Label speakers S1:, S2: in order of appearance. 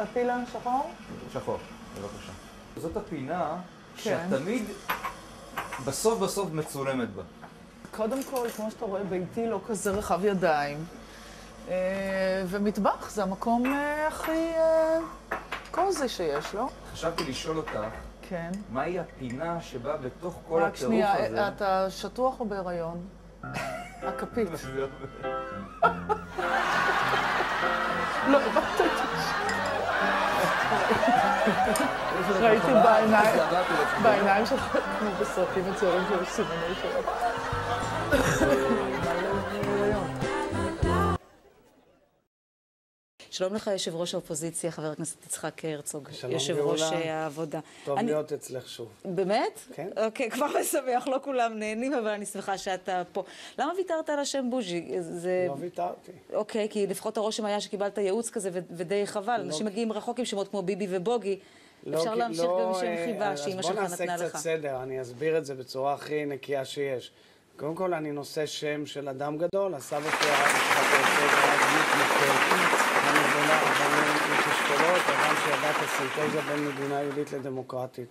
S1: הפילון שחור?
S2: שחור, בבקשה. זאת הפינה
S1: כן.
S2: שאת תמיד בסוף מצולמת בה.
S1: קודם כל, כמו שאתה רואה, ביתי לא כזה רחב ידיים. ומטבח זה המקום הכי קוזי שיש, לא?
S2: חשבתי לשאול אותך,
S1: כן.
S2: מהי הפינה שבה בתוך כל
S1: רק
S2: הטירוף הזה...
S1: שנייה, אתה שטוח או בהיריון? הכפית. לא, ראיתי בעיניים שלך, כמו בסרטים מצוירים של סימני שלך.
S3: שלום לך, יושב ראש האופוזיציה, חבר הכנסת יצחק הרצוג.
S4: שלום,
S3: יושב ראש העבודה.
S4: טוב להיות אצלך שוב.
S3: באמת?
S4: כן.
S3: אוקיי, כבר משמח, לא כולם נהנים, אבל אני שמחה שאתה פה. למה ויתרת על השם בוז'י?
S4: לא ויתרתי.
S3: אוקיי, כי לפחות הרושם היה שקיבלת ייעוץ כזה ודי חבל. אנשים מגיעים רחוק עם שמות כמו ביבי ובוגי. אפשר להמשיך גם עם שם חיבה שאמא שלך נתנה לך.
S4: אז בוא נעשה קצת סדר, אני אסביר את זה בצורה הכי נקייה שיש. קודם כל אני נושא שם של אדם גדול, הסבא שלי הרב יצחק הרצוג, הרב דמות המובילה, אבל איש אשכולות, אדם שידע את הסינתזה בין מדינה יהודית לדמוקרטית.